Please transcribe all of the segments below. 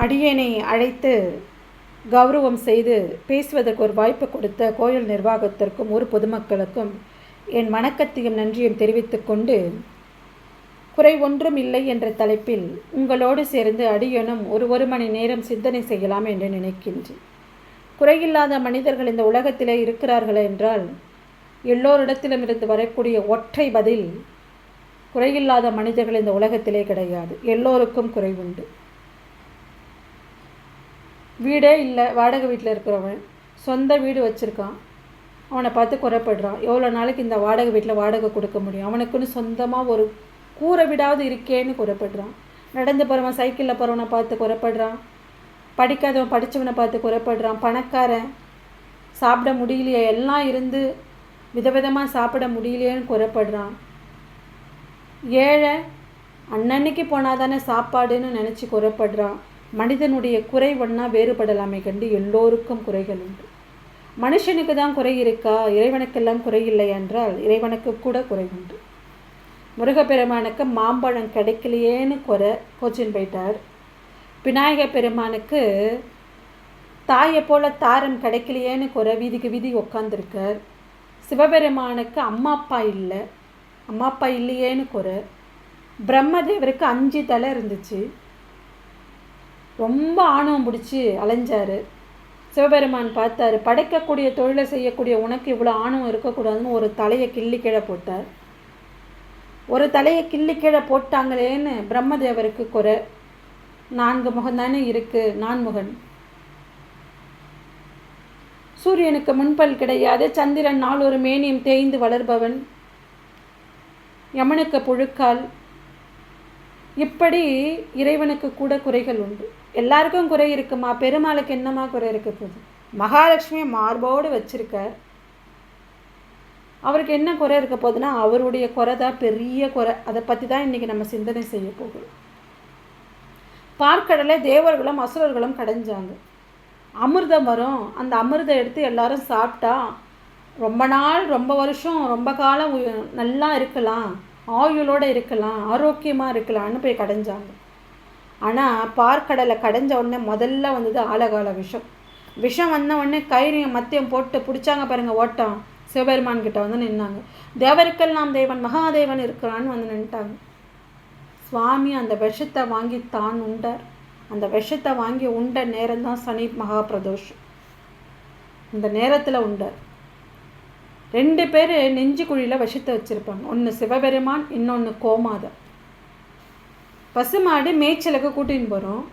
அடியேனை அழைத்து கௌரவம் செய்து பேசுவதற்கு ஒரு வாய்ப்பு கொடுத்த கோயில் நிர்வாகத்திற்கும் ஊர் பொதுமக்களுக்கும் என் வணக்கத்தையும் நன்றியும் தெரிவித்துக் கொண்டு, குறை ஒன்றும் இல்லை என்ற தலைப்பில் உங்களோடு சேர்ந்து அடியனும் ஒரு மணி நேரம் சிந்தனை செய்யலாம் என்று நினைக்கின்றேன். குறையில்லாத மனிதர்கள் இந்த உலகத்திலே இருக்கிறார்கள் என்றால், எல்லோரிடத்திலும் இருந்து வரக்கூடிய ஒற்றை பதில், குறையில்லாத மனிதர்கள் இந்த உலகத்திலே கிடையாது. எல்லோருக்கும் குறை உண்டு. வீடே இல்லை, வாடகை வீட்டில் இருக்கிறவன் சொந்த வீடு வச்சுருக்கான், அவனை பார்த்து குறைப்படுறான். எவ்வளோ நாளைக்கு இந்த வாடகை வீட்டில் வாடகை கொடுக்க முடியும்? அவனுக்குன்னு சொந்தமாக ஒரு கூரை வீடாவது இருக்கேன்னு குறைப்படுறான். நடந்து போகிறவன், சைக்கிளில் போகிறவனை பார்த்து குறைப்படுறான். படிக்காதவன் படித்தவனை பார்த்து குறைப்படுறான். பணக்காரன் சாப்பிட முடியலையே, எல்லாம் இருந்து விதவிதமாக சாப்பிட முடியலையேன்னு குறைப்படுறான். ஏழை அன்னன்னைக்கு போனால் தானே சாப்பாடுன்னு நினச்சி குறைப்படுறான். மனிதனுடைய குறை ஒன்றா வேறுபடலாமே கண்டு எல்லோருக்கும் குறைகள் உண்டு. மனுஷனுக்கு தான் குறை இருக்கா? இறைவனுக்கெல்லாம் குறை இல்லை என்றால் இறைவனுக்கு கூட குறை உண்டு. முருகப்பெருமானுக்கு மாம்பழம் கிடைக்கலையேன்னு கோச்சின் போயிட்டார். விநாயக பெருமானுக்கு தாயை போல தாரம் கிடைக்கலையேன்னு வீதிக்கு வீதி உட்காந்துருக்கார். சிவபெருமானுக்கு அம்மா அப்பா இல்லையேன்னு பிரம்மதேவருக்கு 5 தலை இருந்துச்சு. ரொம்ப ஆணவம் பிடிச்சி அலைஞ்சார். சிவபெருமான் பார்த்தாரு, படைக்கக்கூடிய தொழிலை செய்யக்கூடிய உனக்கு இவ்வளோ ஆணவம் இருக்கக்கூடாதுன்னு ஒரு தலையை கிள்ளி கீழே போட்டார். ஒரு தலையை கிள்ளி கீழே போட்டாங்களேன்னு பிரம்மதேவருக்கு 4 முகம் தானே இருக்குது, நான்முகன். சூரியனுக்கு முன்பல் கிடையாது, சந்திரன் நாளொரு மேனியும் தேய்ந்து வளர்பவன், யமனுக்கு புழுக்கால். இப்படி இறைவனுக்கு கூட குறைகள் உண்டு. எல்லாருக்கும் குறை இருக்குமா? பெருமாளுக்கு என்னமா குறை இருக்க போகுது? மகாலட்சுமியை மார்போடு வச்சிருக்கார். அவருக்கு என்ன குறை இருக்க போகுதுன்னா, அவருடைய குறை தான் பெரிய குறை. அதை பற்றி தான் இன்றைக்கி நம்ம சிந்தனை செய்ய போகிறோம். பார்க்கடலை தேவர்களும் அசுரர்களும் கடைஞ்சாங்க. அமிர்தம் வரும், அந்த அமிர்தம் எடுத்து எல்லாரும் சாப்பிட்டா ரொம்ப நாள், ரொம்ப வருஷம், ரொம்ப காலம் நல்லா இருக்கலாம், ஆயுளோடு இருக்கலாம், ஆரோக்கியமாக இருக்கலாம்னு போய் கடைஞ்சாங்க. ஆனால் பார்க்கடலை கடைஞ்ச உடனே முதல்ல வந்தது ஆழகால விஷம். விஷம் வந்த உடனே கைரியம் மத்தியம் போட்டு பிடிச்சாங்க பாருங்கள், ஓட்டம். சிவபெருமான் கிட்ட வந்து நின்னாங்க. தேவருக்கெல்லாம் தேவன் மகாதேவன் இருக்கிறான்னு வந்து நின்ட்டாங்க. சுவாமி அந்த விஷத்தை வாங்கி தான் உண்டார். அந்த விஷத்தை வாங்கி உண்ட நேரம்தான் சனி மகா பிரதோஷம். இந்த நேரத்தில் உண்டார். 2 பேர் நெஞ்சு குழியில் விஷத்தை வச்சுருப்பாங்க. ஒன்று சிவபெருமான், இன்னொன்று கோமாதா. பசுமாடு மேய்ச்சலுக்கு கூட்டின்னு போகிறோம்.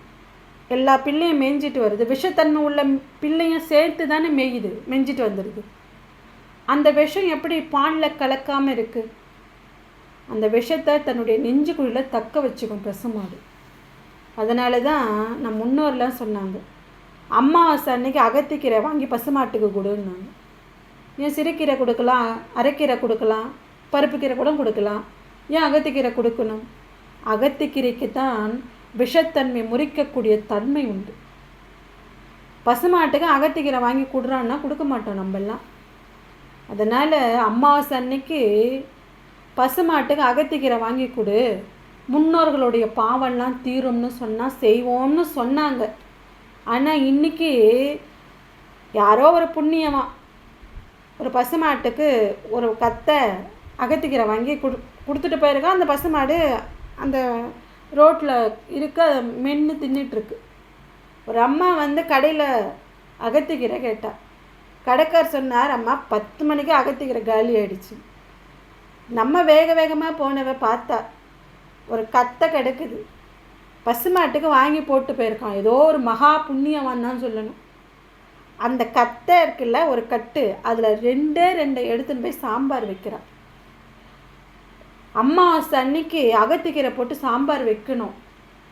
எல்லா பிள்ளையும் மேய்ஞ்சிட்டு வருது. விஷத்தன்மை உள்ள பிள்ளையும் சேர்த்து தானே மேய்ஞ்சிட்டு வந்துடுது. அந்த விஷம் எப்படி பாலில் கலக்காமல் இருக்குது? அந்த விஷத்தை தன்னுடைய நெஞ்சு குழியில் தக்க வச்சுக்கும் பசுமாடு. அதனால தான் நம்ம முன்னோர்லாம் சொன்னாங்க, அமாவாசை அன்னைக்கு அகத்திக்கீரை வாங்கி பசுமாட்டுக்கு கொடுன்னாங்க. ஏன் சிறுக்கீரை கொடுக்கலாம், அரைக்கீரை கொடுக்கலாம், பருப்பு கீரை கூட கொடுக்கலாம், ஏன் அகத்திக்கீரை கொடுக்கணும்? அகத்திக்கீரைக்கு தான் விஷத்தன்மை முறிக்கக்கூடிய தன்மை உண்டு. பசுமாட்டுக்கு அகத்திக்கீரை வாங்கி கொடுறான்னா கொடுக்க மாட்டோம் நம்மெல்லாம். அதனால் அமாவாசை அன்னைக்கு பசுமாட்டுக்கு அகத்திக்கீரை வாங்கி கொடு, முன்னோர்களுடைய பாவம்லாம் தீரும்னு சொன்னால் செய்வோம்னு சொன்னாங்க. ஆனால் இன்றைக்கி யாரோ ஒரு புண்ணியமாக ஒரு பசுமாட்டுக்கு ஒரு கத்தை அகத்திக்கீரை வாங்கி கொடுத்துட்டு போயிருக்கா. அந்த பசுமாடு அந்த ரோட்டில் இருக்க மென்று தின்னுட்டுருக்கு. ஒரு அம்மா வந்து கடையில் அகத்திக்கீரை கேட்டால், கடைக்கார் சொன்னார், அம்மா 10 மணிக்கு அகத்திக்கீரை காலி ஆகிடுச்சு. நம்ம வேகமாக போனவ பார்த்தா ஒரு கத்தை கிடக்குது. பசுமாட்டுக்கு வாங்கி போட்டு போயிருக்கான். ஏதோ ஒரு மகா புண்ணியவான் தான் சொல்லணும். அந்த கத்தை இருக்குல்ல, ஒரு கட்டு, அதில் 2 எடுத்துன்னு போய் சாம்பார் வைக்கிறான். அமாவாசை அன்னைக்கு அகத்திக்கீரை போட்டு சாம்பார் வைக்கணும்,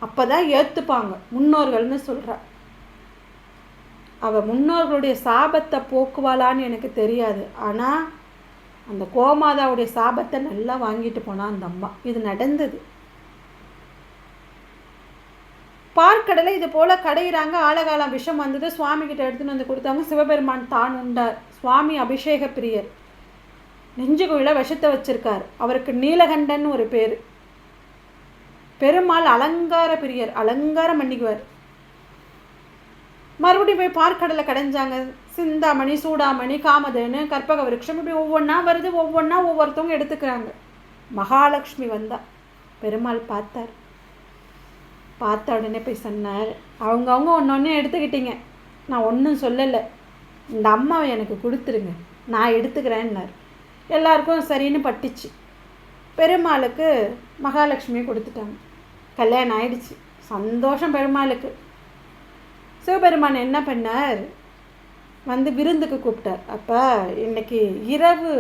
அப்போ தான் ஏற்றுப்பாங்க முன்னோர்கள்னு சொல்கிறா. அவள் முன்னோர்களுடைய சாபத்தை போக்குவாளான்னு எனக்கு தெரியாது. ஆனால் அந்த கோமாதாவுடைய சாபத்தை நல்லா வாங்கிட்டு போனால் அந்த அம்மா. இது நடந்தது. பார்க்கடலை இது போல் கடையிறாங்க. ஆழகாலம் விஷம் வந்தது, சுவாமிகிட்ட எடுத்துன்னு வந்து கொடுத்தாங்க. சிவபெருமான் தான் உண்டார். சுவாமி அபிஷேக பிரியர், நெஞ்சு குழியில் விஷத்தை வச்சிருக்கார். அவருக்கு நீலகண்டன் ஒரு பேர். பெருமாள் அலங்கார பிரியர், அலங்காரம் பண்ணிக்குவார். மறுபடியும் போய் பார்க்கடலை கடைஞ்சாங்க. சிந்தாமணி, சூடாமணி, காமதேனு, கற்பக விருட்சம், இப்படி ஒவ்வொன்றா வருது. ஒவ்வொன்றா ஒவ்வொருத்தவங்க எடுத்துக்கிறாங்க. மகாலட்சுமி வந்தா. பெருமாள் பார்த்தார். பார்த்த உடனே போய் சொன்னார், அவங்கவுங்க ஒன்று ஒன்று எடுத்துக்கிட்டீங்க, நான் ஒன்றும் சொல்லலை, இந்த அம்மாவை எனக்கு கொடுத்துருங்க, நான் எடுத்துக்கிறேன்னார். எல்லாருக்கும் சரின்னு பட்டுச்சு. பெருமாளுக்கு மகாலட்சுமியை கொடுத்துட்டாங்க. கல்யாணம் ஆயிடுச்சு. சந்தோஷம் பெருமாளுக்கு. சிவபெருமான் என்ன பண்ணார், வந்து விருந்துக்கு கூப்பிட்டார். அப்போ இன்னைக்கு இரவு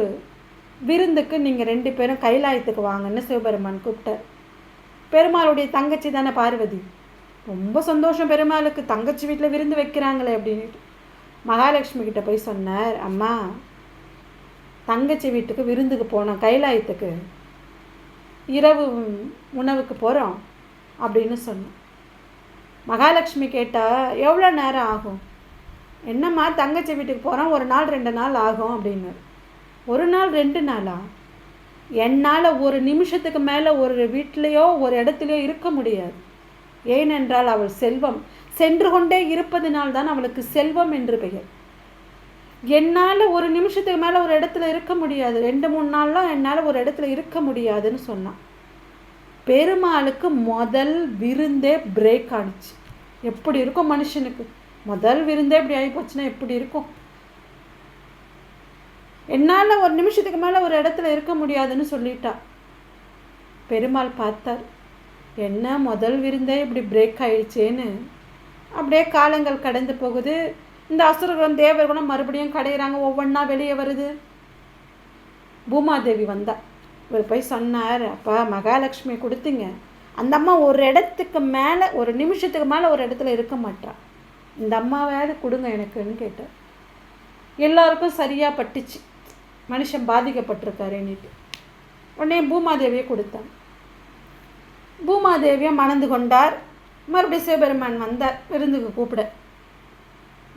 விருந்துக்கு நீங்கள் 2 பேரும் கைலாயத்துக்கு வாங்கன்னு சிவபெருமான் கூப்பிட்டார். பெருமாளுடைய தங்கச்சி தானே பார்வதி. ரொம்ப சந்தோஷம் பெருமாளுக்கு, தங்கச்சி வீட்டில் விருந்து வைக்கிறாங்களே அப்படின்ட்டு. மகாலட்சுமி கிட்ட போய் சொன்னார், அம்மா தங்கச்சி வீட்டுக்கு விருந்துக்கு போனோம், கைலாயத்துக்கு இரவு உணவுக்கு போகிறோம் அப்படின்னு சொன்னோம். மகாலட்சுமி கேட்டால் எவ்வளோ நேரம் ஆகும்? என்னம்மா தங்கச்சி வீட்டுக்கு போகிறோம், 1 நாள் 2 நாள் ஆகும் அப்படின்னு. 1 நாள் 2 நாளா? என்னால் ஒரு நிமிஷத்துக்கு மேலே ஒரு வீட்டிலையோ ஒரு இடத்துலையோ இருக்க முடியாது. ஏனென்றால் அவள் செல்வம், சென்று கொண்டே இருப்பதினால் தான் அவளுக்கு செல்வம் என்று பெயர். என்னால் ஒரு நிமிஷத்துக்கு மேலே ஒரு இடத்துல இருக்க முடியாது, 2-3 நாள்லாம் என்னால் ஒரு இடத்துல இருக்க முடியாதுன்னு சொன்னான். பெருமாளுக்கு முதல் விருந்தே பிரேக் ஆனிச்சு. எப்படி இருக்கும் மனுஷனுக்கு? முதல் விருந்தே இப்படி ஆகி போச்சுன்னா எப்படி இருக்கும்? என்னால் ஒரு நிமிஷத்துக்கு மேலே ஒரு இடத்துல இருக்க முடியாதுன்னு சொல்லிட்டா. பெருமாள் பார்த்தார், என்ன முதல் விருந்தே இப்படி பிரேக் ஆயிடுச்சேன்னு. அப்படியே காலங்கள் கடந்து போகுது. இந்த அசுரகுலம் தேவர்களும் மறுபடியும் கடையிறாங்க, ஒவ்வொன்றா வெளியே வருது. பூமாதேவி வந்தா. இவர் போய் சொன்னார், அப்பா மகாலட்சுமியை கொடுத்தீங்க, அந்த அம்மா ஒரு இடத்துக்கு மேலே ஒரு நிமிஷத்துக்கு மேலே ஒரு இடத்துல இருக்க மாட்டா, இந்த அம்மாவையாவது கொடுங்க எனக்குன்னு கேட்டார். எல்லாருக்கும் சரியாக பட்டுச்சு, மனுஷன் பாதிக்கப்பட்டிருக்காருன்னுட்டு. உடனே பூமாதேவியை கொடுத்தாங்க. பூமாதேவியை மணந்து கொண்டார். மறுபடியும் சிவபெருமான் வந்தார் விருந்துக்கு கூப்பிட.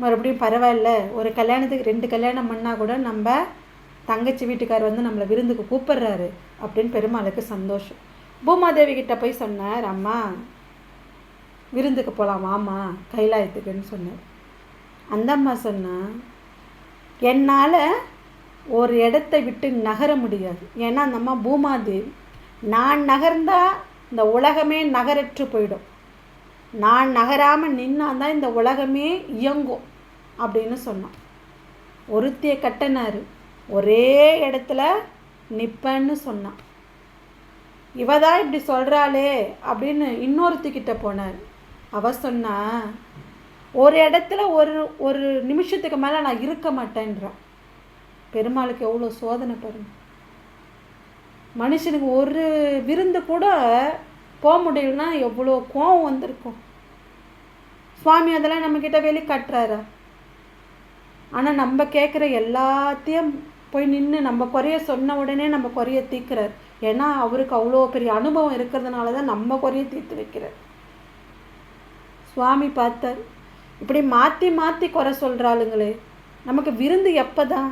மறுபடியும் பரவாயில்ல, ஒரு கல்யாணத்துக்கு 2 கல்யாணம் பண்ணால் கூட நம்ம தங்கச்சி வீட்டுக்கார் வந்து நம்மளை விருந்துக்கு கூப்பிட்றாரு அப்படின்னு பெருமாளுக்கு சந்தோஷம். பூமாதேவி கிட்ட போய் சொன்னார், அம்மா விருந்துக்கு போகலாம் வாமா கைலாயத்துக்குன்னு சொன்னார். அந்த அம்மா சொன்னா, என்னால் ஒரு இடத்தை விட்டு நகர முடியாது. ஏன்னா அந்த அம்மா பூமாதேவி, நான் நகர்ந்தால் இந்த உலகமே நகரற்று போயிடும், நான் நகராமல் நின்னாதான் இந்த உலகமே இயங்கும் அப்படின்னு சொன்னான். ஒருத்தியை கட்டினார், ஒரே இடத்துல நிற்பேன்னு சொன்னான். இவதான் இப்படி சொல்கிறாளே அப்படின்னு இன்னொருத்திக்கிட்ட போனார். அவ சொன்னா, ஒரு இடத்துல ஒரு நிமிஷத்துக்கு மேலே நான் இருக்க மாட்டேன்றான். பெருமாளுக்கு எவ்வளோ சோதனை பாருங்க. மனுஷனுக்கு ஒரு விருந்து கூட போக முடியலன்னா எவ்வளோ கோபம் வந்திருக்கும். சுவாமி அதெல்லாம் நம்மக்கிட்ட வெளிக்காட்டுறாரா? ஆனால் நம்ம கேட்குற எல்லாத்தையும் போய் நின்று நம்ம குறைய சொன்ன உடனே நம்ம குறைய தீர்க்கிறார். ஏன்னா அவருக்கு அவ்வளோ பெரிய அனுபவம் இருக்கிறதுனால தான் நம்ம குறைய தீர்த்து வைக்கிறார். சுவாமி பார்த்தார், இப்படி மாற்றி மாற்றி குறை சொல்கிறாளுங்களே, நமக்கு விருந்து எப்போ தான்?